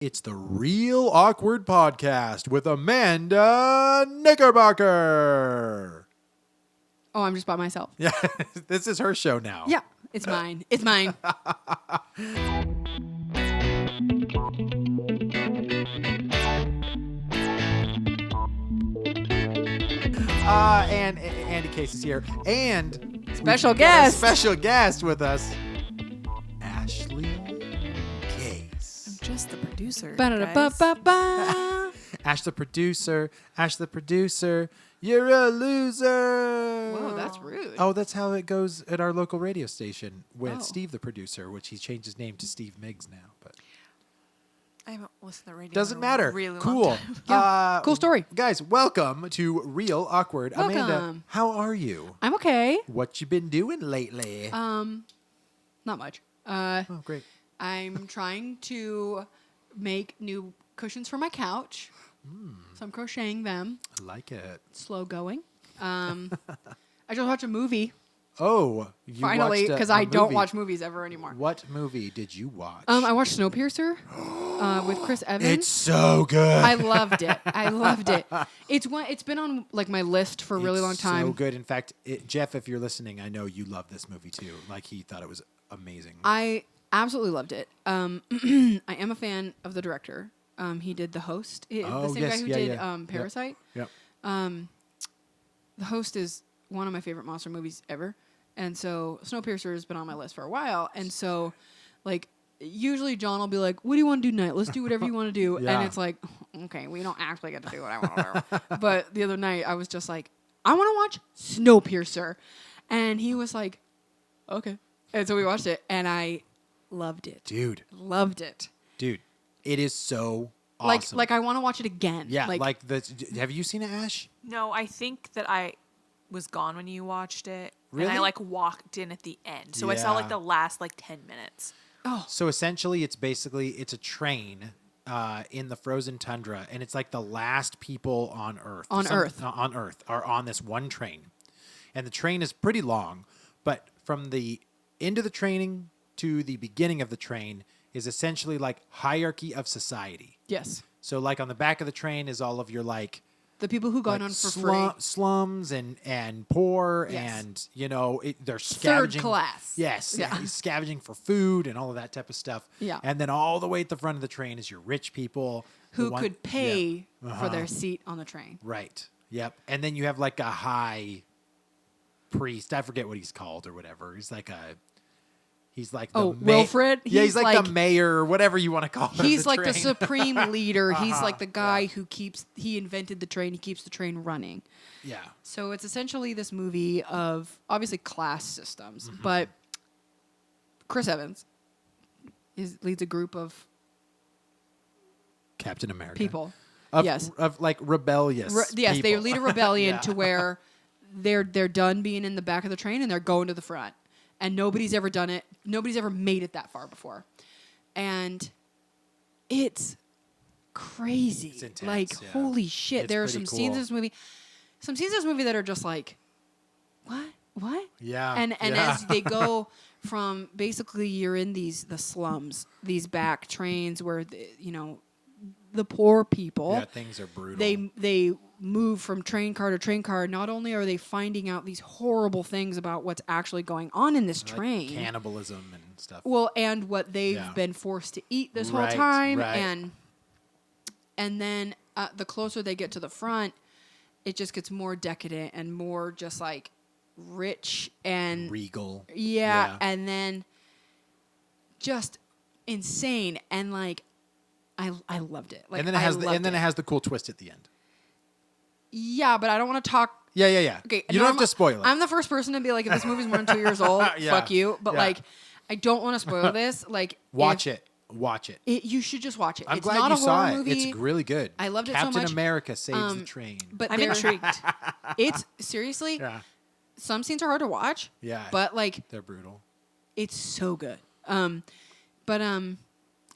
It's the Real Awkward Podcast with Amanda Knickerbocker. Oh, I'm just by myself. Yeah, this is her show now. Yeah, it's mine. It's mine. And Andy Case is here. And Special we've got a guest. special guest with us, Ashley Case. Just the producer. Ba-da-da-ba-ba-ba. Ash the producer. Ash the producer. You're a loser. Whoa, that's rude. Oh, that's how it goes at our local radio station with Oh. Steve the producer, which he changed his name to Steve Miggs now. But I haven't listened to the radio. doesn't in a matter. Really long Cool. time. Yeah, cool story. Guys, welcome to Real Awkward. Amanda, Welcome. how are you? I'm okay. What you been doing lately? Not much. Oh, great. I'm trying to make new cushions for my couch. So I'm crocheting them. I like it. Slow going. I just watched a movie Oh, you finally watched because a I don't movie. watch movies ever anymore. What movie did you watch? I watched Snowpiercer with Chris Evans. It's so good. I loved it. I loved it. It's been on like my list for a really long time. So good. In fact, Jeff, if you're listening, I know you love this movie too. Like he thought it was amazing. I absolutely loved it. I am a fan of the director. He did The Host. The Oh, same yes. guy who Yeah, did yeah. Parasite. Yep. The Host is one of my favorite monster movies ever. And so Snowpiercer has been on my list for a while. And so, like, usually John will be like, what do you want to do tonight? Let's do whatever you want to do. Yeah. And it's like, okay, we don't actually get to do what I want to do. But the other night, I was just like, I want to watch Snowpiercer. And he was like, okay. And so we watched it, and I loved it. Dude, Loved it. it is so awesome. Like I want to watch it again. yeah, like the. Have you seen it, Ash? No, I think that I was gone when you watched it. Really? And I like walked in at the end. So I saw like Yeah. the last like 10 minutes. oh, So essentially, it's a train in the frozen tundra, and it's like the last people on Earth. On Earth. On Earth are on this one train, and the train is pretty long, but from the end of the training to the beginning of the train is essentially like hierarchy of society. yes. So like on the back of the train is all of your like The people who got like on for free. slums and poor Yes. and they're scavenging. class. Yes, Yeah. he's scavenging for food and all of that type of stuff. Yeah. And then all the way at the front of the train is your rich people Who want- could pay Yeah. for their seat on the train. Right. Yep. And then you have like a high priest. I forget what he's called or whatever. He's like the Wilfred? Yeah, he's He's like the like- mayor or whatever you want to call him. He's like the train. supreme leader. He's like the guy who he invented the train. He keeps the train running. Yeah. So it's essentially this movie of obviously class systems, Mm-hmm. but Chris Evans leads a group of Captain America. people. Of, yes. Of like rebellious. Yes, they people. lead a rebellion Yeah. to where they're done being in the back of the train and they're going to the front. And nobody's ever done it. Nobody's ever made it that far before. And it's crazy. It's intense, like, yeah. holy shit. It's There are pretty some scenes in cool. this movie that are just like, what? Yeah. And yeah. as they go from basically you're in the slums, these back trains where the poor people Yeah, things are brutal. they move from train car to train car. Not only are they finding out these horrible things about what's actually going on in this like train, cannibalism and stuff. well, and what they've Yeah. been forced to eat this whole Right, time, right. and then the closer they get to the front, it just gets more decadent and more just like rich and Regal. yeah, and then just insane and like I loved it. Like and then it has the cool twist at the end. Yeah, but I don't want to talk. Yeah, yeah, yeah. Okay, You don't have to spoil it. I'm the first person to be like, if this movie's more than 2 years old, Yeah, fuck you. But yeah. like, I don't want to spoil this. Like, Watch if- it. Watch it. You should just watch it. I'm it's glad not you a saw horror it. movie. It's really good. I loved it so Captain much. America saves the train. But I'm intrigued. it's seriously, yeah, some scenes are hard to watch. yeah. But like, they're brutal. it's so good. I'd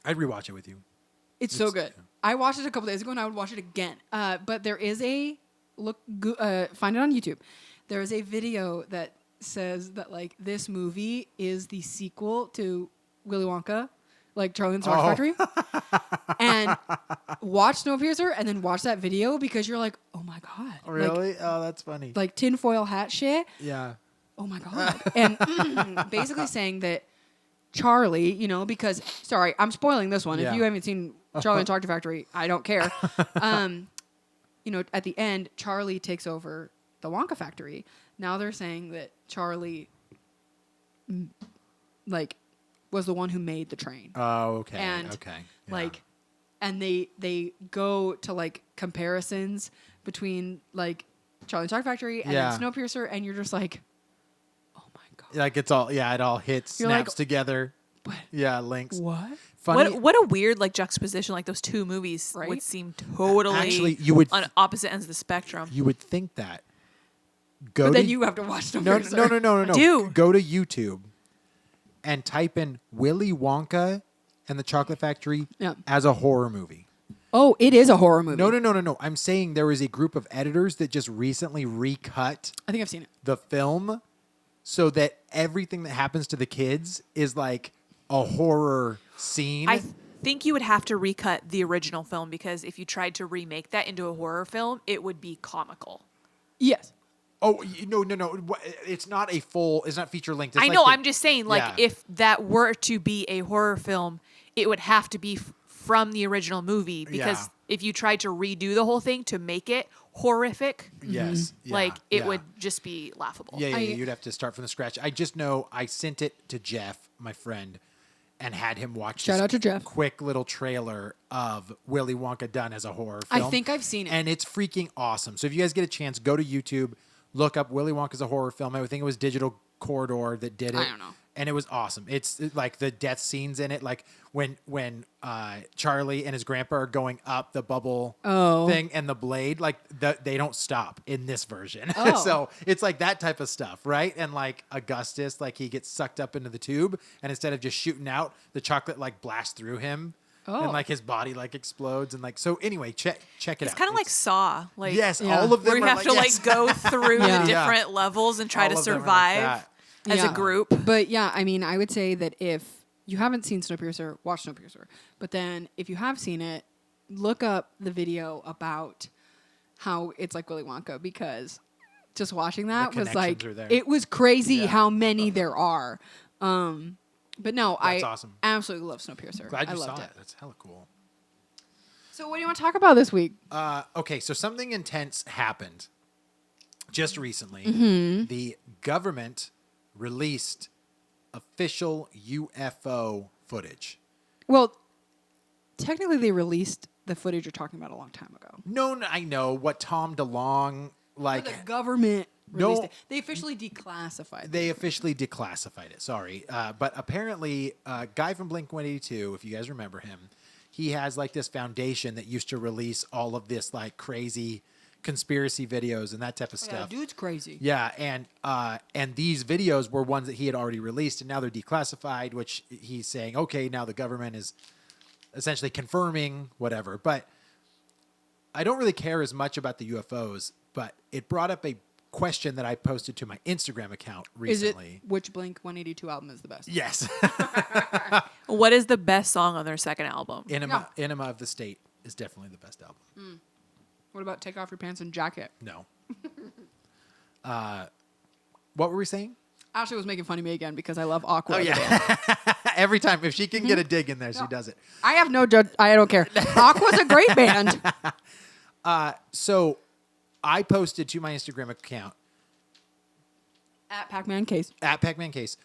rewatch it with you. It's so It's- good. I watched it a couple days ago, and I would watch it again. But there is find it on YouTube. There is a video that says that like this movie is the sequel to Willy Wonka, like Charlie and the Chocolate Factory, and watch Snowpiercer, and then watch that video because you're like, oh my god, Really? Oh, that's funny. like tinfoil hat shit. Yeah. Oh my god, and basically saying that Charlie, you know, because sorry, I'm spoiling this one. Yeah. If you haven't seen Charlie and the Chocolate Factory, I don't care. You know, at the end, Charlie takes over the Wonka factory. Now they're saying that Charlie, like, was the one who made the train. Oh, okay. And, okay. Yeah. Like, and they go to like comparisons between like Charlie and the Chocolate Factory and Yeah. then Snowpiercer, and you're just like, oh my god, like it all hits, You're like, snaps together. what? Yeah, links. What? Funny. What a weird like juxtaposition. Like those two movies Right? would seem totally Actually, you would on opposite ends of the spectrum. you would think that. Go But to then you have to watch no, Snowpiercer. no. Do. Go to YouTube and type in Willy Wonka and the Chocolate Factory Yeah. as a horror movie. Oh, it is a horror movie. No. I'm saying there is a group of editors that just recently recut I think I've seen it. the film so that everything that happens to the kids is like a horror scene. I think you would have to recut the original film because if you tried to remake that into a horror film, it would be comical. Yes. Oh no! It's not a full. It's not feature length. It's I like know. the- I'm just saying, like, Yeah. if that were to be a horror film, it would have to be from the original movie because Yeah. if you tried to redo the whole thing to make it horrific, Yes, yeah, like it yeah. would just be laughable. Yeah, I- you'd have to start from the scratch. I just know I sent it to Jeff, my friend, and had him watch Shout this out to Jeff. quick little trailer of Willy Wonka done as a horror I film. think I've seen it. And it's freaking awesome. So if you guys get a chance, go to YouTube, look up Willy Wonka as a horror film. I think it was Digital Corridor that did it. I don't know. And it was awesome. It's like the death scenes in it, like when Charlie and his grandpa are going up the bubble Oh. thing and the blade, like they don't stop in this version. Oh. So it's like that type of stuff, right? And like Augustus, like he gets sucked up into the tube, and instead of just shooting out, the chocolate like blasts through him, Oh. and like his body like explodes, and like so. Anyway, check it It's out. kind of like Saw, like yes, Yeah. all of them where you are have like, to yes. like go through Yeah. the different levels and try All to of them are like survive that. as Yeah. a group. But yeah, I mean, I would say that if you haven't seen Snowpiercer, watch Snowpiercer. But then if you have seen it, look up the video about how it's like Willy Wonka because just watching that was connections like are there. it was crazy Yeah. how many there are. But no, That's I awesome. absolutely love Snowpiercer. Glad I you saw loved it. That's hella cool. So what do you want to talk about this week? Okay, so something intense happened just recently. Mm-hmm. The government released official UFO footage. Well, technically they released the footage you're talking about a long time ago. No, I know what Tom DeLonge like. The government No. released it. They officially declassified They officially declassified it. Sorry, but apparently, guy from Blink 182, if you guys remember him, he has like this foundation that used to release all of this like crazy conspiracy videos and that type of Yeah, stuff. dude's crazy. Yeah, and these videos were ones that he had already released, and now they're declassified. Which he's saying, okay, now the government is essentially confirming whatever. But I don't really care as much about the UFOs. But it brought up a question that I posted to my Instagram account recently. Is it which Blink 182 album is the best? Yes, What is the best song on their second album? Enema of the State is definitely the best album. What about Take Off Your Pants and Jacket? No. What were we saying? Ashley was making fun of me again because I love Aqua. Oh yeah. Every time, if she can get a dig in there, she does it. I have no judge. I don't care. Aqua's a great band. So I posted to my Instagram account At Pac-Man Case. at Pac-Man Case,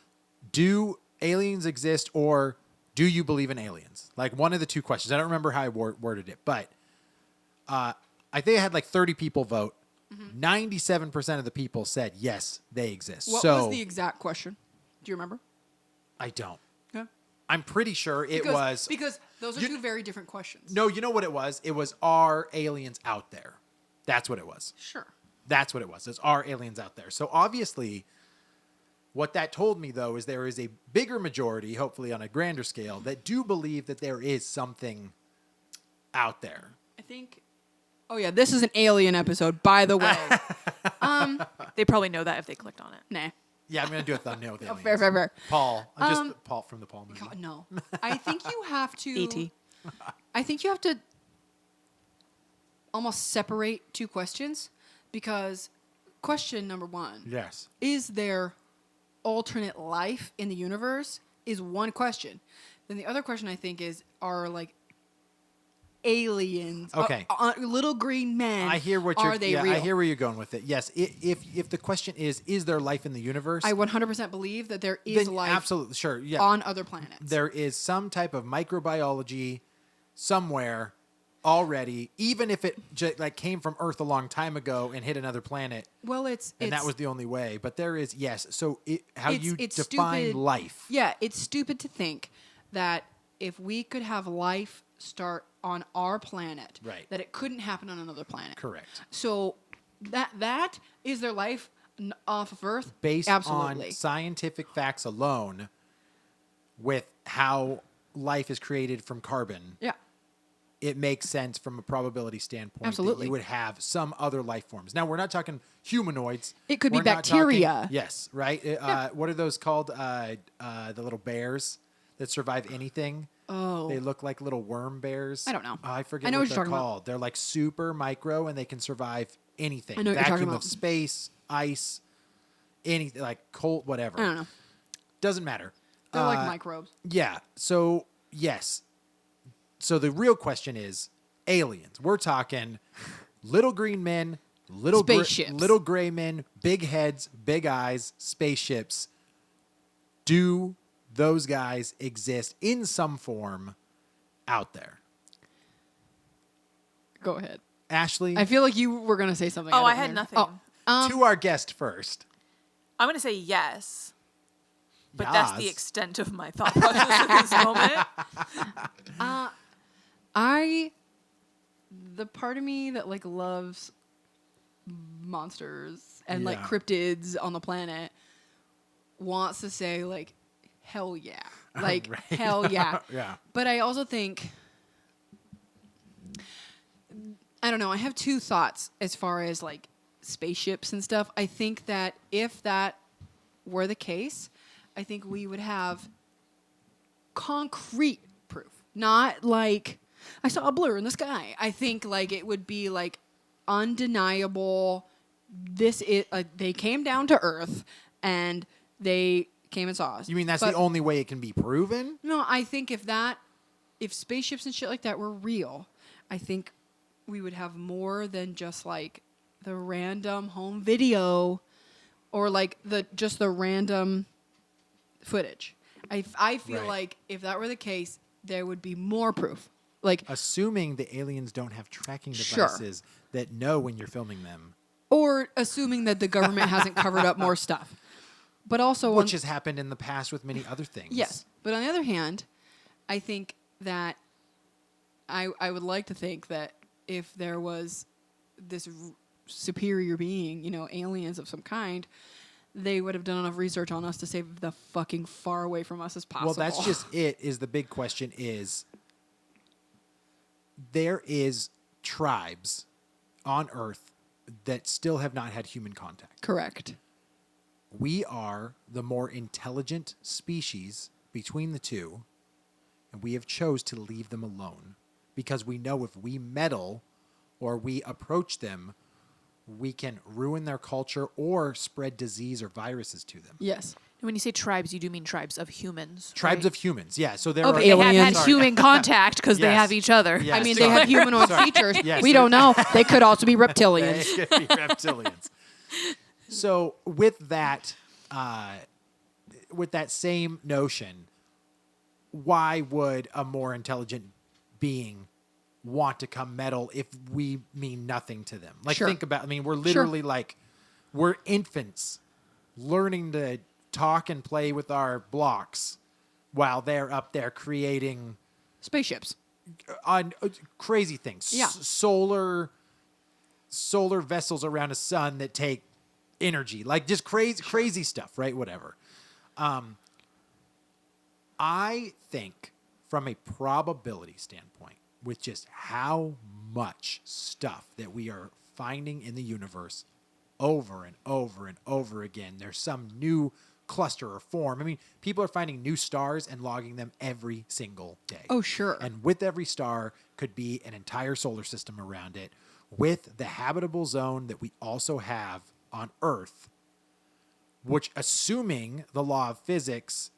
do aliens exist or do you believe in aliens? Like one of the two questions. I don't remember how I worded it, but I think I had like 30 people vote. 97% of the people said yes, they exist. What so was the exact question? Do you remember? I don't. Yeah. I'm pretty sure it was. because those are You- two very different questions. No, you know what it was? It was, are aliens out there? That's what it was. Sure. That's what it was. It's, are aliens out there? So obviously, what that told me, though, is there is a bigger majority, hopefully on a grander scale, that do believe that there is something out there. I think. Oh yeah, this is an alien episode, by the way. They probably know that if they clicked on it. Nah. Yeah, I'm gonna do a thumbnail with aliens. fair. Paul, just Paul from the Paul movie. God, no. I think you have to. E.T. I think you have to almost separate two questions because question number one Yes. is there alternate life in the universe is one question. Then the other question I think is are like aliens Okay. little green men I hear what you're. are they yeah, real? I hear where you're going with it. Yes. If the question is there life in the universe? I 100% believe that there is then life absolutely sure. Yeah. on other planets. There is some type of microbiology somewhere already, even if it like came from Earth a long time ago and hit another planet, Well, it's and that was the only way. But there is yes. So how It's- you it's define stupid. life? Yeah, it's stupid to think that if we could have life start on our planet, Right. that it couldn't happen on another planet. Correct. So that is their life off of Earth Based absolutely. on scientific facts alone, with how life is created from carbon, Yeah. it makes sense from a probability standpoint that Absolutely. you would have some other life forms. Now, we're not talking humanoids. It could be We're not bacteria. talking- yes, right? What are those called? The little bears that survive anything. Oh. They look like little worm bears. I don't know. I forget I know what what they're you're talking about. called. They're like super micro and they can survive anything. I know what you're Vacuum talking of about. space, ice, anything like cold, whatever. I don't know. Doesn't matter. They're like microbes. Yeah. So yes. So the real question is aliens. We're talking little green men, Spaceships. little gray men, big heads, big eyes, spaceships. Do those guys exist in some form out there? Go ahead. Ashley, I feel like you were going to say something. Oh, I don't had hear. nothing. to our guest first. I'm going to say yes. But that's the Yas. extent of my thought process at this moment. The part of me that like loves monsters and like Yeah. cryptids on the planet wants to say like hell yeah, like Right. hell yeah. Yeah. But I also think I don't know. I have two thoughts as far as like spaceships and stuff. I think that if that were the case, I think we would have concrete proof, not like I saw a blur in the sky. I think like it would be like undeniable. This is they came down to Earth and they came and saw us. You mean that's But- the only way it can be proven? No, I think if spaceships and shit like that were real, I think we would have more than just like the random home video or like the random footage. I feel Right. like if that were the case, there would be more proof. Like Assuming the aliens don't have tracking Sure. devices that know when you're filming them, or assuming that the government hasn't covered up more stuff. But also which has happened in the past with many other things. Yes. But on the other hand, I think that I would like to think that if there was this superior being, aliens of some kind, they would have done enough research on us to stay the fucking far away from us as possible. Well, that's just it. Is the big question is there is tribes on Earth that still have not had human contact. correct. We are the more intelligent species between the two, and we have chose to leave them alone because we know if we meddle or we approach them, we can ruin their culture or spread disease or viruses to them. Yes. When you say tribes, you do mean tribes of humans. Tribes right? of humans, yeah. So there Of are They have had aliens. human contact because they Yes. have each other. Yes. I mean, sorry. they have humanoid Sorry. features. Yes, We there- don't know. They could also be They reptilians. could be reptilians. So with that same notion, why would a more intelligent being want to come meddle if we mean nothing to them? Like Sure. think about, we're literally like, we're infants learning to talk and play with our blocks while they're up there creating Spaceships. on crazy things. Yeah. Solar vessels around a sun that take energy, like just crazy stuff, right? Whatever. I think from a probability standpoint, with just how much stuff that we are finding in the universe, over and over and over again. There's some new cluster or form. I mean, people are finding new stars and logging them every single day. Oh, sure. And with every star could be an entire solar system around it, with the habitable zone that we also have on Earth, which, assuming the law of physics,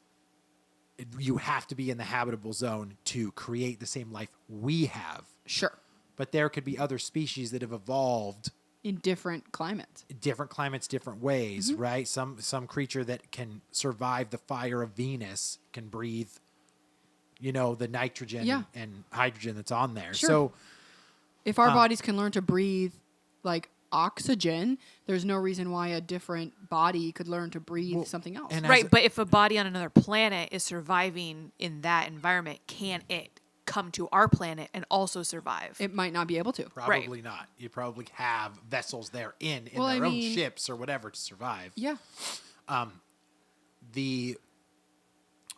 you have to be in the habitable zone to create the same life we have. Sure. But there could be other species that have evolved In different climates. different climates, different ways, right? Some creature that can survive the fire of Venus can breathe, the nitrogen Yeah. and hydrogen that's on there. Sure. So If our bodies can learn to breathe like oxygen, there's no reason why a different body could learn to breathe something else. and Right, as- but if a body on another planet is surviving in that environment, can it come to our planet and also survive? It might not be able to. probably not. You probably have vessels there in Well, their I own mean- ships or whatever to survive. Yeah.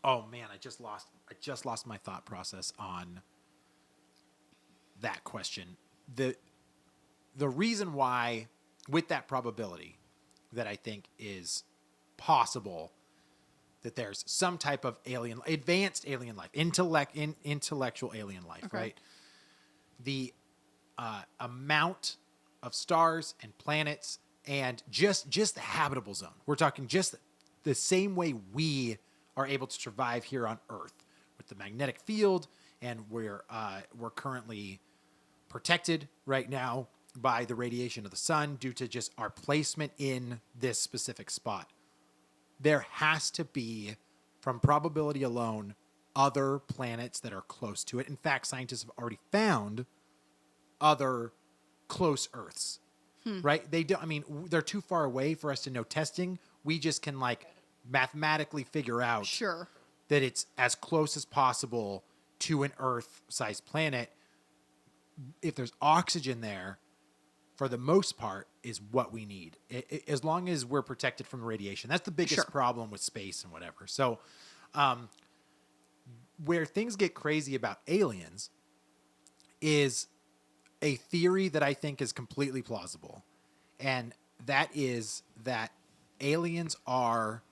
Oh man, I just lost my thought process on that question. The reason why, with that probability, that I think is possible that there's some type of advanced alien life, intellectual alien life, Okay. right? The amount of stars and planets and just the habitable zone. We're talking just the same way we are able to survive here on Earth with the magnetic field, and we're currently protected right now by the radiation of the sun due to just our placement in this specific spot. There has to be, from probability alone, other planets that are close to it. In fact, scientists have already found other close Earths, right? They're too far away for us to know testing. We just can mathematically figure out Sure. that it's as close as possible to an Earth-sized planet. If there's oxygen there, for the most part, is what we need. As long as we're protected from radiation. That's the biggest Sure. problem with space and whatever. So, where things get crazy about aliens is a theory that I think is completely plausible. And that is that aliens are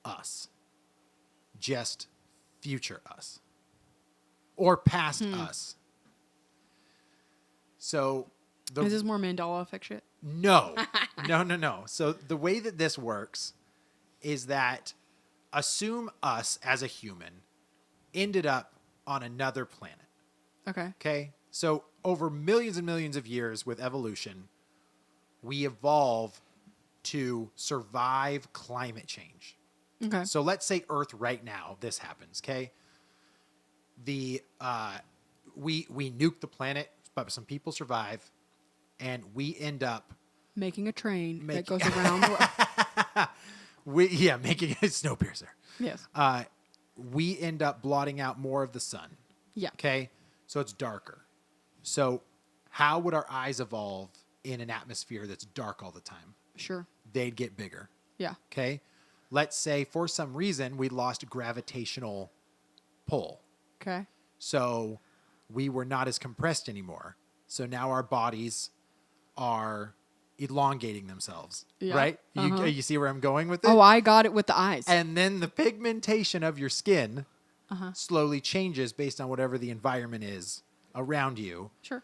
us. Just future us. Or past us. So Is this more Mandela effect shit? no. No. So the way that this works is that assume us as a human ended up on another planet. Okay. Okay? So over millions and millions of years with evolution, we evolve to survive climate change. Okay. So let's say Earth right now, this happens, okay? We nuke the planet, but some people survive, and we end up Making a train Make- that goes around the world. making a Snowpiercer. Yes. We end up blotting out more of the sun. Yeah. Okay? So it's darker. So how would our eyes evolve in an atmosphere that's dark all the time? Sure. They'd get bigger. Yeah. Okay? Let's say for some reason we lost gravitational pull. Okay. So we were not as compressed anymore. So now our bodies are elongating themselves. Yeah. Right? Uh-huh. You see where I'm going with it? Oh, I got it with the eyes. And then the pigmentation of your skin slowly changes based on whatever the environment is around you, Sure.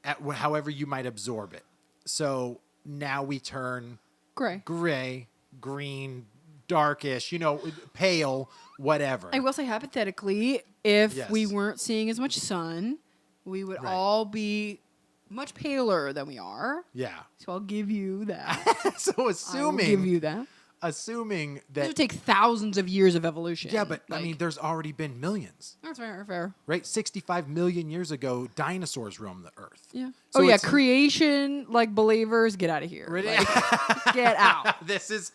however you might absorb it. So now we turn Gray. gray, green, darkish, pale, whatever. I will say, hypothetically, if we Yes. weren't seeing as much sun, we would Right. all be much paler than we are. Yeah. So I'll give you that. So I will assuming give you that. assuming This that would take thousands of years of evolution. yeah, but I Like- mean there's already been millions. That's fair. Right? 65 million years ago, dinosaurs roamed the earth. Yeah. So Oh yeah, it's- creation believers, get out of here. Really? Like, get out. This is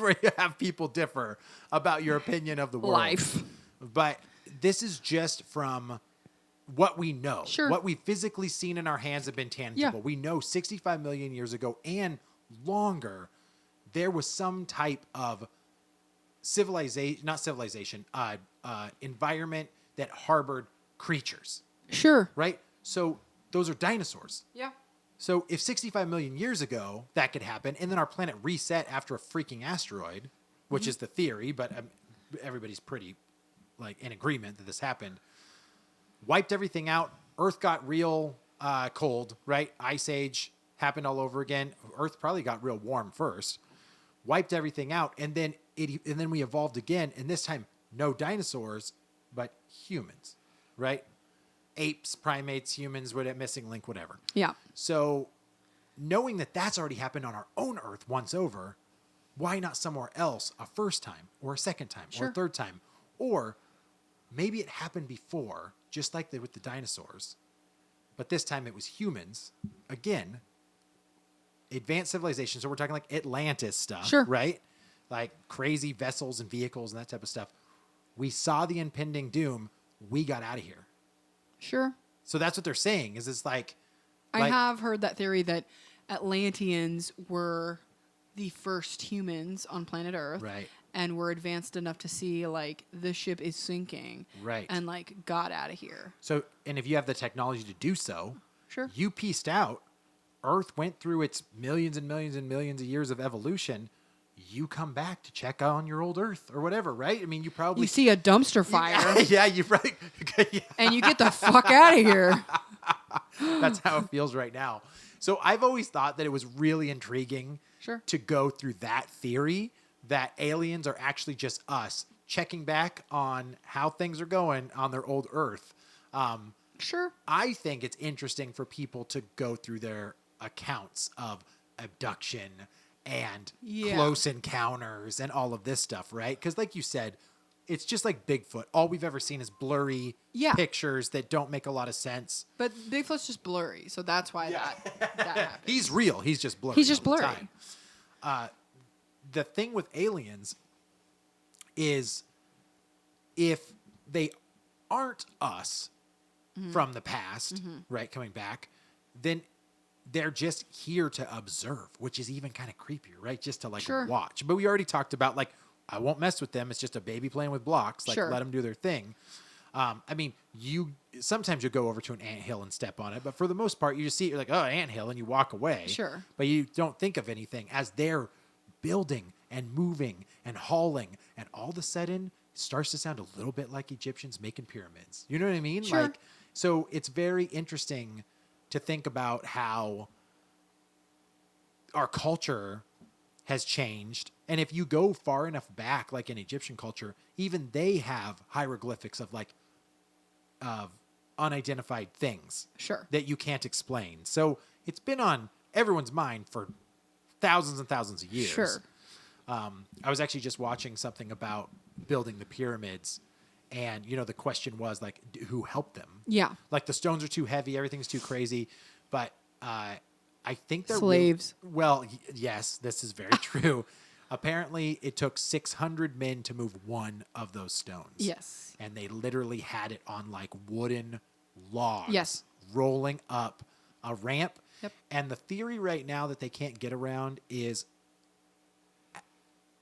where you have people differ about your opinion of the world. Life. But this is just from what we know. Sure. What we've physically seen in our hands have been tangible. Yeah. We know 65 million years ago and longer, there was some type of environment that harbored creatures, Sure. right? So those are dinosaurs. Yeah. So if 65 million years ago that could happen, and then our planet reset after a freaking asteroid, which is the theory, but everybody's pretty like in agreement that this happened, wiped everything out. Earth got real cold, right? Ice Age happened all over again. Earth probably got real warm first, wiped everything out, and then we evolved again. And this time, no dinosaurs, but humans, right? Apes, primates, humans, whatever, missing link, whatever. Yeah. So, knowing that that's already happened on our own Earth once over, why not somewhere else a first time or a second time or Sure. a third time? Or maybe it happened before, just like with the dinosaurs, but this time it was humans. Again, advanced civilization. So we're talking like Atlantis stuff, Sure. right? Like crazy vessels and vehicles and that type of stuff. We saw the impending doom. We got out of here. Sure. So that's what they're saying is it's like I have heard that theory that Atlanteans were the first humans on planet Earth. Right. And were advanced enough to see like the ship is sinking. Right. And like got out of here. So, and if you have the technology to do so, Sure. you pieced out. Earth went through its millions and millions and millions of years of evolution. You come back to check on your old Earth or whatever, right? I mean, you probably You see a dumpster fire yeah, you probably yeah, and you get the fuck out of here. that's how it feels right now. So I've always thought that it was really intriguing Sure. to go through that theory that aliens are actually just us checking back on how things are going on their old Earth. Sure. I think it's interesting for people to go through their accounts of abduction and Yeah. close encounters and all of this stuff, right? Because like you said, it's just like Bigfoot. All we've ever seen is blurry Yeah. pictures that don't make a lot of sense. But Bigfoot's just blurry, so that's why that happened. He's real. He's just blurry. He's just all the blurry. time. The thing with aliens is if they aren't us from the past, right, coming back, then they're just here to observe, which is even kind of creepier, right? Just to like Sure. watch. But we already talked about like, I won't mess with them. It's just a baby playing with blocks. Like Sure. let them do their thing. I mean, sometimes you go over to an anthill and step on it, but for the most part, you just see it, you're like, oh, anthill, and you walk away. Sure. But you don't think of anything as they're building and moving and hauling, and all of a sudden it starts to sound a little bit like Egyptians making pyramids. You know what I mean? Sure. Like, so it's very interesting to think about how our culture has changed. And if you go far enough back, like in Egyptian culture, even they have hieroglyphics of like of unidentified things Sure. that you can't explain. So it's been on everyone's mind for thousands and thousands of years. Sure. I was actually just watching something about building the pyramids, and you know the question was like, who helped them? Yeah. Like the stones are too heavy, everything's too crazy, but I think they're Slaves. Yes, this is very true. Apparently, it took 600 men to move one of those stones. Yes. And they literally had it on like wooden logs. Yes. Rolling up a ramp. Yep. And the theory right now that they can't get around is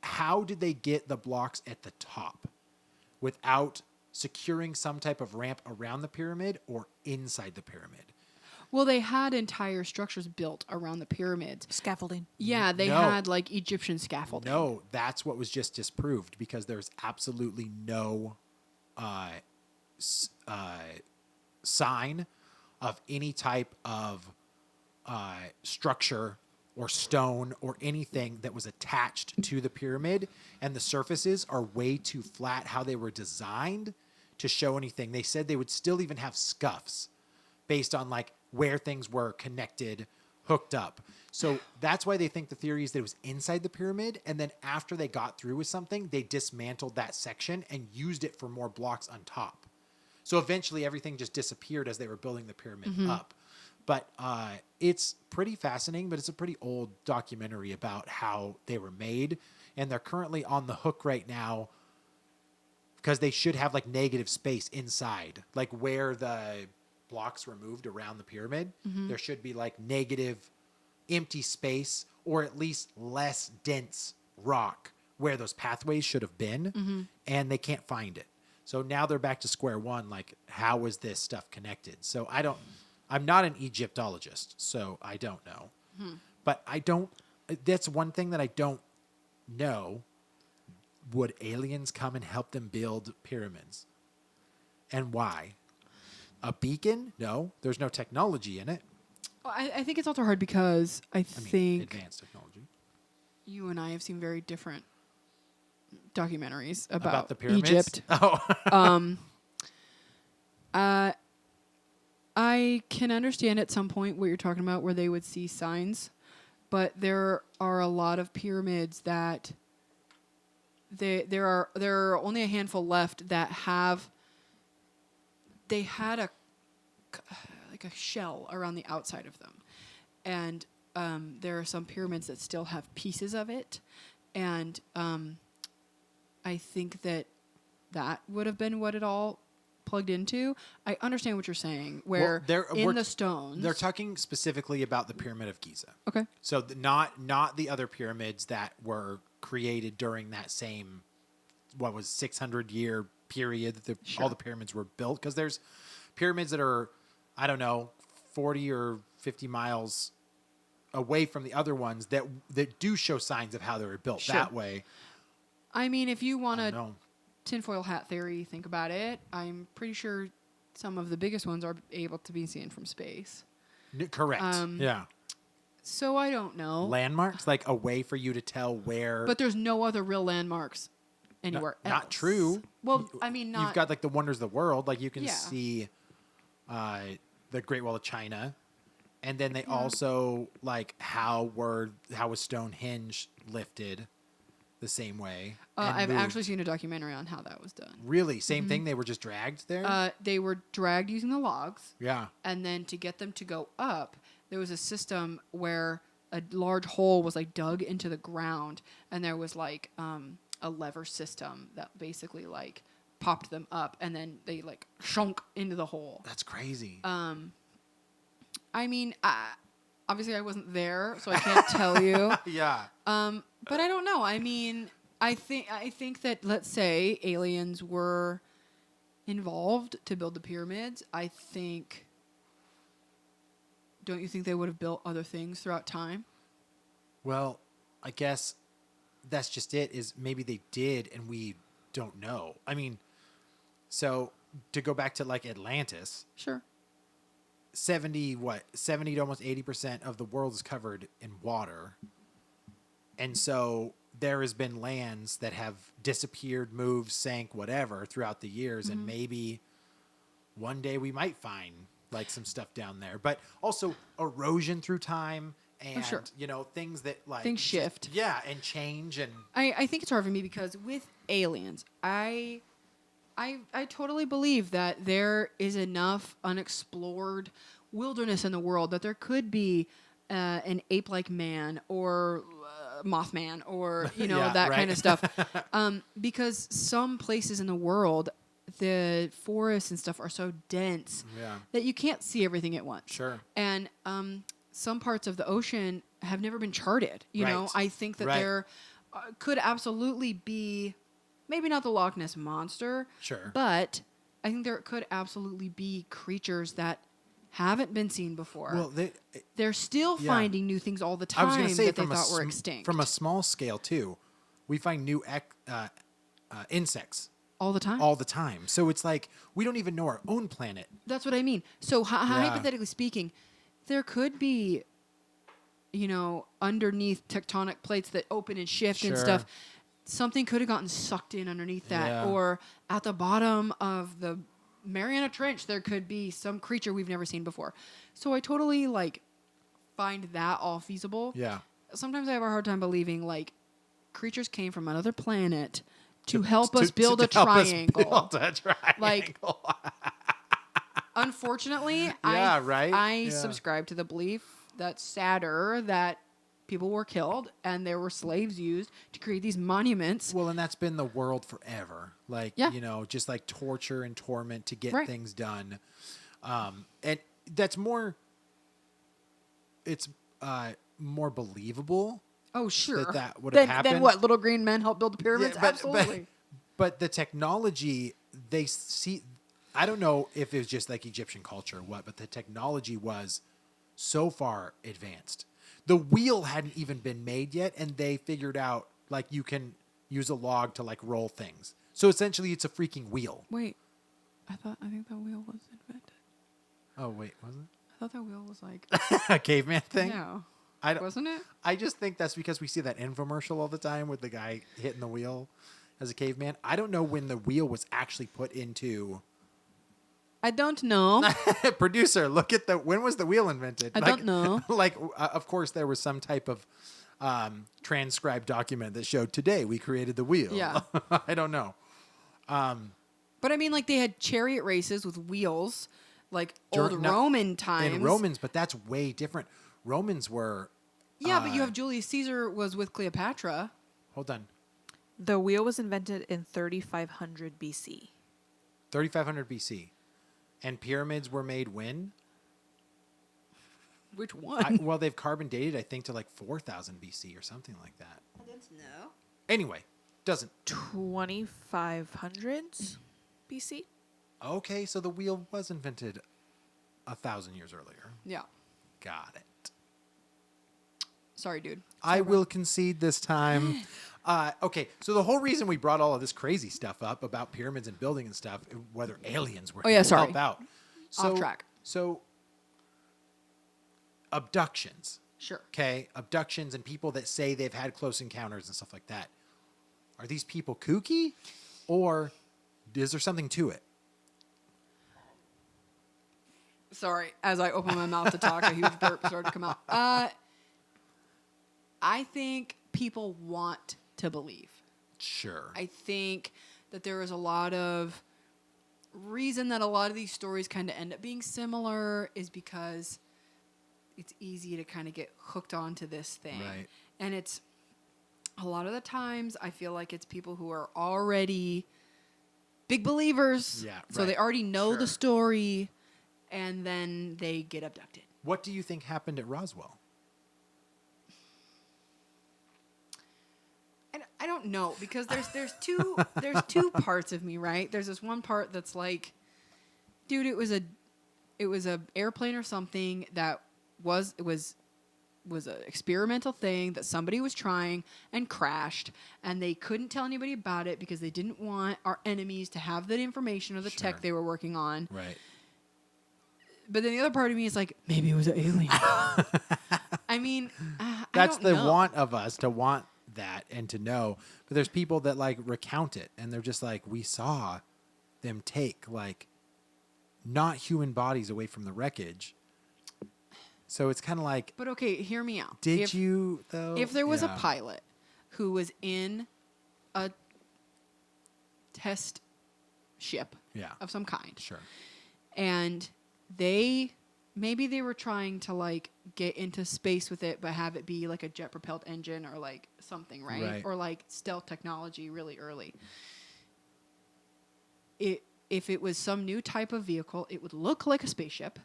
how did they get the blocks at the top without securing some type of ramp around the pyramid or inside the pyramid? Well, they had entire structures built around the pyramids. Scaffolding. Yeah, they No. had like Egyptian scaffolding. No, that's what was just disproved because there's absolutely no sign of any type of structure or stone or anything that was attached to the pyramid, and the surfaces are way too flat how they were designed to show anything. They said they would still even have scuffs based on like where things were connected, hooked up. So that's why they think the theory is that it was inside the pyramid, and then after they got through with something, they dismantled that section and used it for more blocks on top. So eventually everything just disappeared as they were building the pyramid up. But it's pretty fascinating, but it's a pretty old documentary about how they were made. And they're currently on the hook right now because they should have like negative space inside, like where the blocks were moved around the pyramid. There should be like negative empty space or at least less dense rock where those pathways should have been. And they can't find it. So now they're back to square one. Like, how is this stuff connected? So I I'm not an Egyptologist, so I don't know. But I don't. That's one thing that I don't know. Would aliens come and help them build pyramids? And why? A beacon? No, there's no technology in it. Well, I think it's also hard because I I mean, think advanced technology. you and I have seen very different documentaries about the pyramids. Egypt. Oh, I can understand at some point what you're talking about, where they would see signs, but there are a lot of pyramids that there are only a handful left that had a like a shell around the outside of them, and there are some pyramids that still have pieces of it, and I think that would have been what it all plugged into. I understand what you're saying, where in the stones they're talking specifically about the Pyramid of Giza. okay. So not the other pyramids that were created during that same 600-year period that all the pyramids were built, because there's pyramids that are, I don't know, 40 or 50 miles away from the other ones that do show signs of how they were built that way. I mean, if you want I to don't know. tinfoil hat theory, think about it. I'm pretty sure some of the biggest ones are able to be seen from space. Correct. Yeah. So I don't know. Landmarks, like a way for you to tell where. But there's no other real landmarks anywhere else. Not true. Well, I mean, not. You've got like the wonders of the world. Like you can Yeah. see the Great Wall of China. And then they also like how was Stonehenge lifted the same way. and I've moved. actually seen a documentary on how that was done. Really? Same thing? They were just dragged there? They were dragged using the logs, Yeah. and then to get them to go up, there was a system where a large hole was like dug into the ground, and there was like a lever system that basically like popped them up, and then they like shunk into the hole. That's crazy. I mean, obviously I wasn't there, so I can't tell you. yeah. But I don't know. I mean, I think that, let's say aliens were involved to build the pyramids. Don't you think they would have built other things throughout time? Well, I guess that's just it, is maybe they did and we don't know. I mean, so to go back to like Atlantis, Sure. 70 to almost 80% of the world is covered in water. And so there has been lands that have disappeared, moved, sank, whatever throughout the years. And maybe one day we might find like some stuff down there, but also erosion through time and, sure. things that like Things shift. Yeah. And change. And I think it's hard for me because with aliens, I totally believe that there is enough unexplored wilderness in the world that there could be an ape-like man or Mothman or Yeah, that right. kind of stuff. Because some places in the world, the forests and stuff are so dense Yeah. that you can't see everything at once. Sure. And some parts of the ocean have never been charted. Right. I think that Right. there could absolutely be, maybe not the Loch Ness monster, Sure. but I think there could absolutely be creatures that haven't been seen before. Well, They're still Yeah. finding new things all the I was time going to say that they from thought were extinct. from a small scale too, we find new insects all the time. all the time. So it's like we don't even know our own planet. That's what I mean. So Yeah. hypothetically speaking, there could be, underneath tectonic plates that open and shift and Sure. stuff. Something could have gotten sucked in underneath that. Yeah. Or at the bottom of the Mariana Trench, there could be some creature we've never seen before. So I totally find that all feasible. Yeah. Sometimes I have a hard time believing creatures came from another planet to help us build a help us triangle. build a triangle. Unfortunately, Yeah, right? I Yeah. subscribe to the belief that's sadder that people were killed and there were slaves used to create these monuments. Well, and that's been the world forever. Yeah. Just like torture and torment to get Right. things done. And that's more, it's more believable. Oh, sure. that would have Then happened. what? Little green men helped build the pyramids? Yeah, Absolutely. But the technology, they see, I don't know if it was just like Egyptian culture or what, but the technology was so far advanced. The wheel hadn't even been made yet, and they figured out like you can use a log to like roll things. So essentially, it's a freaking wheel. Wait, I think that wheel was invented. Oh wait, was I thought that wheel was like it a caveman thing? no, I don't. wasn't it? I just think that's because we see that infomercial all the time with the guy hitting the wheel as a caveman. I don't know when the wheel was actually put into. I don't know. Producer, look at when was the wheel invented? I don't know. Like, of course, there was some type of transcribed document that showed today we created the wheel. Yeah. I don't know. But I mean, like they had chariot races with wheels, like Dur- old no, Roman times. In Romans, but that's way different. Romans were. Yeah, but you have Julius Caesar was with Cleopatra. Hold on. The wheel was invented in 3500 BC. 3500 BC. And pyramids were made when? Which one? Well, they've carbon dated, I think, to like 4000 BC or something like that. I don't know. Anyway, doesn't. 2500s BC. Okay, so the wheel was invented 1,000 years earlier. Yeah. Got it. Sorry, dude. I will concede this time. Okay, so the whole reason we brought all of this crazy stuff up about pyramids and building and stuff, whether aliens were Oh, yeah, able to sorry. help out. Off track. So, abductions. Sure. Okay, abductions and people that say they've had close encounters and stuff like that. Are these people kooky, or is there something to it? Sorry, as I opened my mouth to talk, a huge burp started to come out. I think people want to believe. Sure. I think that there is a lot of reason that a lot of these stories kind of end up being similar is because it's easy to kind of get hooked onto this thing. Right. And it's a lot of the times I feel like it's people who are already big believers. Yeah, So they right. already know Sure. the story and then they get abducted. What do you think happened at Roswell? I don't know because there's two parts of me, right? There's this one part that's like, dude, it was a airplane or something that was an experimental thing that somebody was trying and crashed, and they couldn't tell anybody about it because they didn't want our enemies to have the information or the Sure. tech they were working on. Right. But then the other part of me is like, maybe it was an alien. I mean, That's I the don't know. want of us to want that and to know. But there's people that like recount it and they're just like, we saw them take like not human bodies away from the wreckage. So it's kind of like, But okay, hear me out. did you though? If there was Yeah. a pilot who was in a test ship Yeah. of some kind, Sure. and maybe they were trying to like get into space with it, but have it be like a jet propelled engine or like something, right? Right. Or like stealth technology really early. If it was some new type of vehicle, it would look like a spaceship.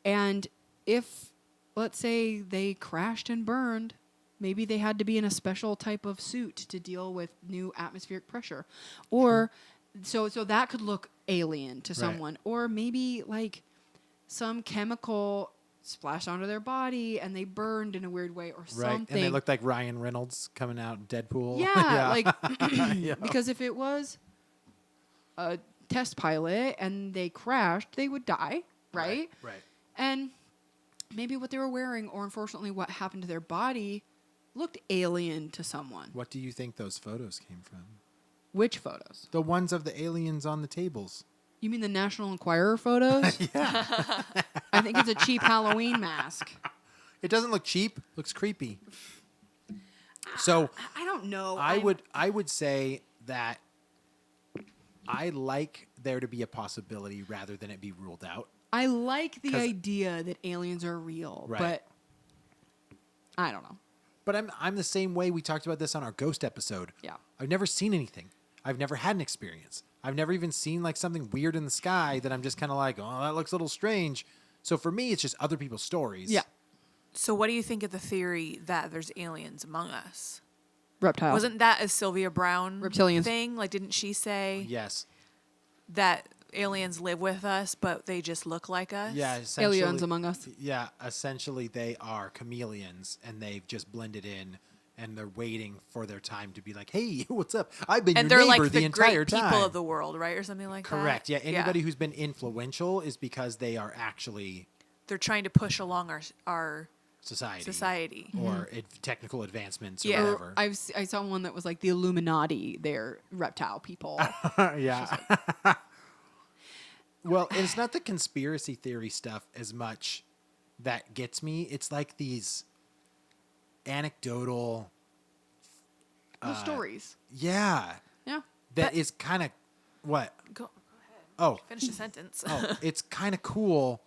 And if, let's say, they crashed and burned, maybe they had to be in a special type of suit to deal with new atmospheric pressure. Or so that could look alien to Right. someone. Or maybe like some chemical splashed onto their body and they burned in a weird way or Right. something. And they looked like Ryan Reynolds coming out in Deadpool. Yeah, like Yeah. because if it was a test pilot and they crashed, they would die, right? Right. And maybe what they were wearing, or unfortunately what happened to their body, looked alien to someone. What do you think those photos came from? Which photos? The ones of the aliens on the tables. You mean the National Enquirer photos? Yeah. I think it's a cheap Halloween mask. It doesn't look cheap. Looks creepy. So I don't know. I would say that I like there to be a possibility rather than it be ruled out. I like the 'Cause- idea that aliens are real, Right. but I don't know. But I'm the same way. We talked about this on our ghost episode. Yeah. I've never seen anything. I've never had an experience. I've never even seen like something weird in the sky that I'm just kind of like, oh, that looks a little strange. So for me, it's just other people's stories. Yeah. So what do you think of the theory that there's aliens among us? Reptile. Wasn't that a Sylvia Brown Reptilians. thing? Like, didn't she say Yes. that aliens live with us, but they just look like us. Yeah, essentially, Aliens among us. Yeah, essentially they are chameleons, and they've just blended in, and they're waiting for their time to be like, "Hey, what's up? I've been And your they're neighbor like the the entire great time." people of the world, right, or something like that. Correct. Yeah, anybody who's been influential is because they are actually they're trying to push along our society, society. or technical advancements, or Yeah. whatever. I saw one that was like the Illuminati. They're reptile people. Yeah. Well, it's not the conspiracy theory stuff as much that gets me. It's like these anecdotal, Those stories. yeah, Yeah. that is kind of what. Go Oh, finish the sentence. oh, it's kind of cool,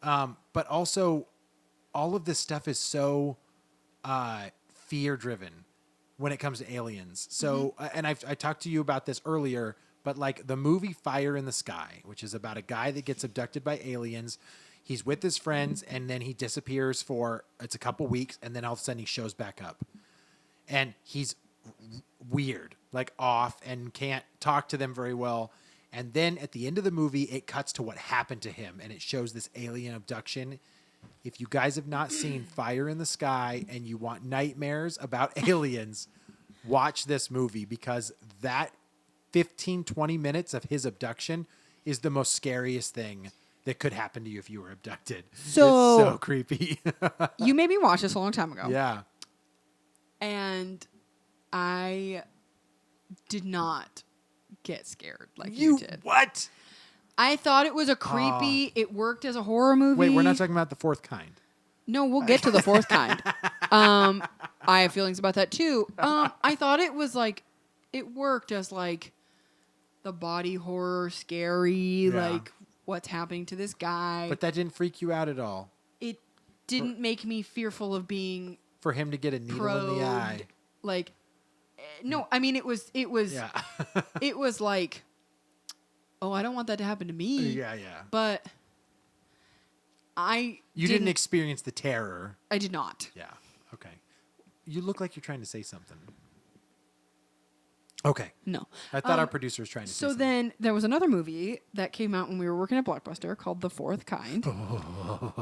but also all of this stuff is so fear driven when it comes to aliens. So, and I talked to you about this earlier, but like the movie Fire in the Sky, which is about a guy that gets abducted by aliens. He's with his friends, and then he disappears for it's a couple weeks, and then all of a sudden he shows back up, and he's weird, like off, and can't talk to them very well. And then at the end of the movie, it cuts to what happened to him, and it shows this alien abduction. If you guys have not seen Fire in the Sky and you want nightmares about aliens, watch this movie, because that 15, 20 minutes of his abduction is the most scariest thing that could happen to you if you were abducted. So- it's so creepy. You made me watch this a long time ago. Yeah. And I did not get scared like you did. What? I thought it was a creepy. It worked as a horror movie. Wait, we're not talking about the fourth kind. No, we'll get to the fourth kind. I have feelings about that too. I thought it was like it worked as like the body horror, scary, Yeah. like what's happening to this guy. But that didn't freak you out at all. It didn't make me fearful of being For him to get a needle probed. in the eye. Like, no, I mean it was Yeah. it was like, oh, I don't want that to happen to me. yeah, yeah. But I You didn't experience the terror. I did not. Yeah. Okay. You look like you're trying to say something. Okay. No. I thought our producer was trying to say So something. then there was another movie that came out when we were working at Blockbuster called The Fourth Kind.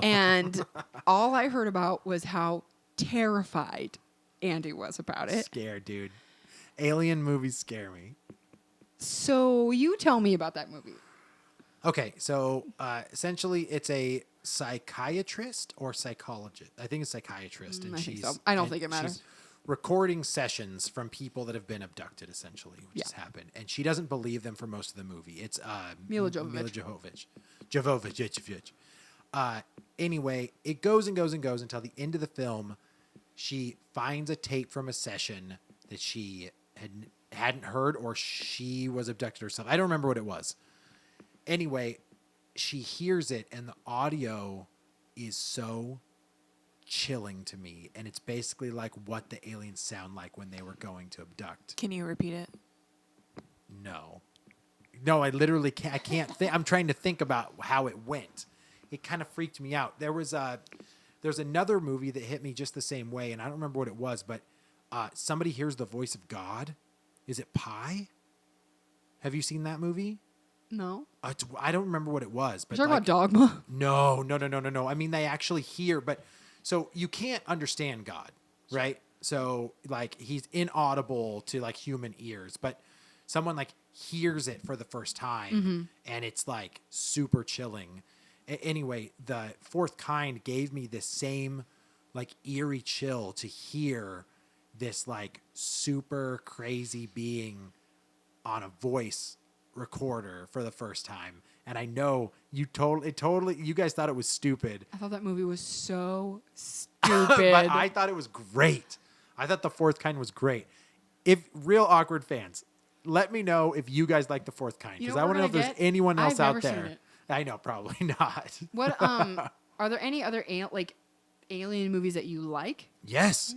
And all I heard about was how terrified Andy was about it. Scared, dude. Alien movies scare me. So you tell me about that movie. Okay, so essentially it's a psychiatrist or psychologist. I think it's psychiatrist, and I think she's. so. I don't and think it matters. she's recording sessions from people that have been abducted, essentially, which has happened, and she doesn't believe them for most of the movie. It's Mila Jovovich. Mila Jovovich. Anyway, it goes and goes and goes until the end of the film. She finds a tape from a session that she hadn't heard, or she was abducted herself. I don't remember what it was. Anyway, she hears it, and the audio is so chilling to me, and it's basically like what the aliens sound like when they were going to abduct. Can you repeat it? No, I literally can't. I can't think. I'm trying to think about how it went. It kind of freaked me out. There's another movie that hit me just the same way, and I don't remember what it was, but somebody hears the voice of God. Is it Pi? Have you seen that movie? No. I don't remember what it was, but You're talking like, about Dogma? No. I mean, they actually hear, but so you can't understand God, right? So like he's inaudible to like human ears, but someone like hears it for the first time, and it's like super chilling. Anyway, the Fourth Kind gave me this same like eerie chill to hear this like super crazy being on a voice recorder for the first time. And I know you totally you guys thought it was stupid, I thought that movie was so stupid. but I thought it was great. I thought The Fourth Kind was great. If real awkward fans, let me know if you guys like The Fourth Kind, You know because I what want to know we're if there's gonna get? anyone else I've out never seen there. it. I know, probably not. What are there any other alien movies that you like? Yes,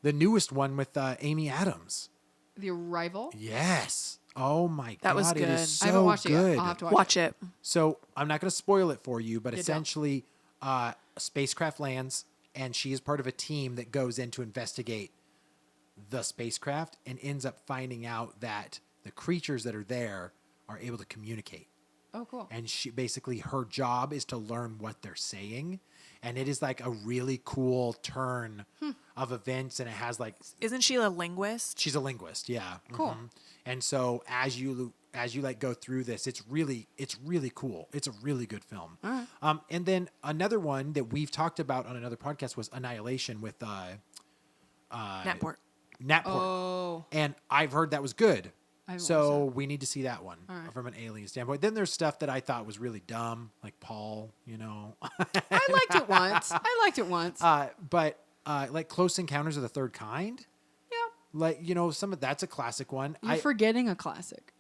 the newest one with Amy Adams. The Arrival? Yes. Oh my That god, was it good. is so I haven't watched it good. yet. I'll have to Watch it. So I'm not going to spoil it for you, but You don't. essentially, a spacecraft lands, and she is part of a team that goes in to investigate the spacecraft, and ends up finding out that the creatures that are there are able to communicate. Oh, cool. And she basically, her job is to learn what they're saying. And it is like a really cool turn of events. And it has like, Isn't she a linguist? she's a linguist. Yeah. Cool. And so as you like go through this, it's really cool. It's a really good film. All right. And then another one that we've talked about on another podcast was Annihilation with Natport. Natport. Oh. And I've heard that was good. I haven't So watched we need to see that one All right. from an alien standpoint. Then there's stuff that I thought was really dumb, like Paul, you know. I liked it once. But like Close Encounters of the Third Kind, Yeah. like, you know, that's a classic one. You're forgetting a classic.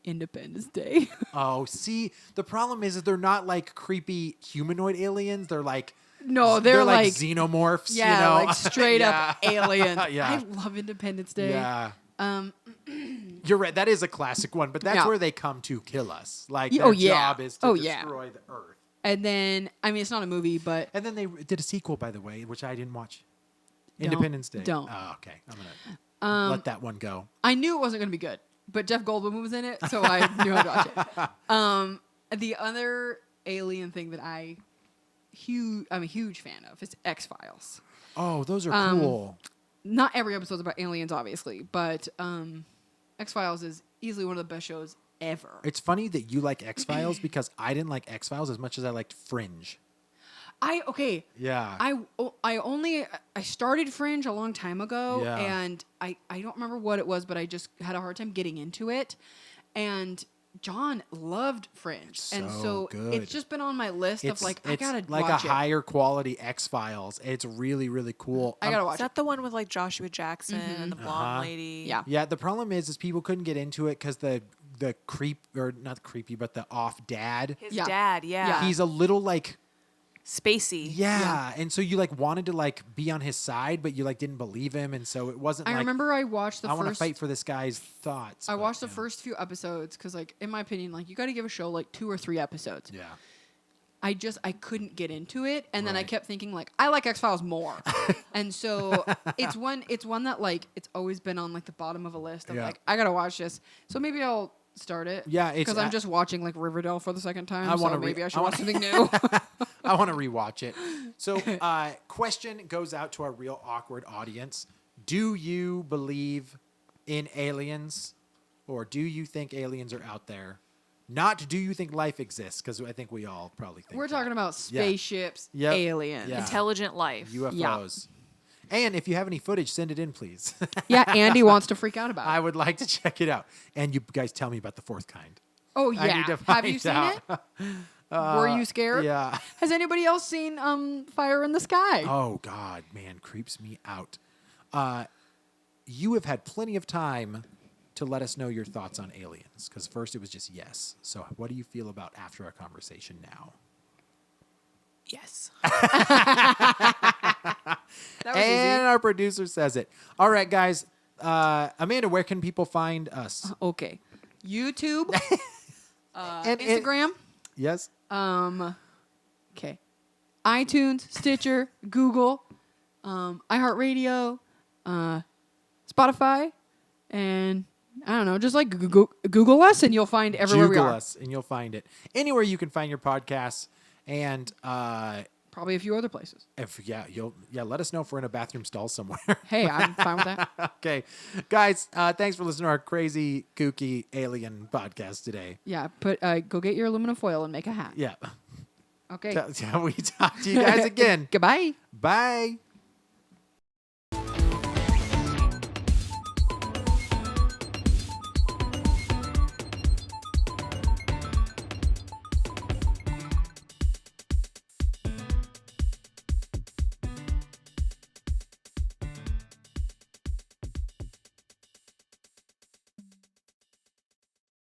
Independence Day. Oh, see, the problem is that they're not like creepy humanoid aliens. They're like No, they're like xenomorphs. yeah, you know? like straight up aliens. Yeah. I love Independence Day. Yeah. You're right. That is a classic one, but that's Yeah. where they come to kill us. Like Y- their oh, yeah. job is to Oh, yeah. destroy the Earth. And then I mean it's not a movie, but And then they did a sequel, by the way, which I didn't watch. Don't- Independence Day. don't. Oh, okay. I'm gonna let that one go. I knew it wasn't going to be good. But Jeff Goldblum was in it, so I knew I'd watch it. The other alien thing that I'm a huge fan of is X-Files. Oh, those are cool. Not every episode's about aliens, obviously, but X-Files is easily one of the best shows ever. It's funny that you like X Files because I didn't like X Files as much as I liked Fringe. Yeah. I started Fringe a long time ago, Yeah. and I don't remember what it was, but I just had a hard time getting into it. And John loved Fringe, and So so good. it's just been on my list of like I gotta like watch a it. higher quality X Files. It's really, really cool. I gotta Is watch it. that the one with like Joshua Jackson and the blonde lady? Yeah. Yeah, the problem is people couldn't get into it because the creep, or not creepy, but the off dad. His Yeah. dad, yeah. Yeah. He's a little like Spacey. yeah, and so you like wanted to like be on his side, but you like didn't believe him, and so it wasn't. I like, remember I watched the I want to first. fight for this guy's thoughts. I but, watched the yeah. first few episodes because, like, in my opinion, like you got to give a show like 2 or 3 episodes. Yeah. I couldn't get into it, and then I Right. kept thinking like I like X Files more, and so it's one that like it's always been on like the bottom of a list of Yeah. like I gotta watch this. So maybe I'll start it. Yeah, it's because I'm a- just watching like Riverdale for the second time. I so wanna maybe I should I watch wanna- something new. I want to rewatch it. So, question goes out to our real awkward audience: do you believe in aliens, or do you think aliens are out there? Not do you think life exists? Because I think we all probably think We're that. talking about spaceships, Yep. aliens. Yeah. Intelligent life. UFOs. And if you have any footage, send it in, please. Yeah, Andy wants to freak out about I it. would like to check it out. And you guys tell me about the fourth kind. Oh I yeah, need to have you find seen out. it? Were you scared? Yeah. Has anybody else seen Fire in the Sky? Oh God, man, creeps me out. You have had plenty of time to let us know your thoughts on aliens, because first it was just yes. So what do you feel about after our conversation now? Yes. That was And easy. our producer says it. All right, guys. Amanda, where can people find us? Okay, YouTube, And- Instagram. Yes. Okay, iTunes, Stitcher, Google, iHeartRadio, Spotify, and I don't know, just like Google us, and you'll find everywhere we Google are. us, and you'll find it anywhere you can find your podcasts. And Probably a few other places. if let us know if we're in a bathroom stall somewhere. Hey, I'm fine with that. Okay, guys, thanks for listening to our crazy, kooky alien podcast today. Yeah, go get your aluminum foil and make a hat. Yeah. Okay. Till we talk to you guys again. Goodbye. Bye.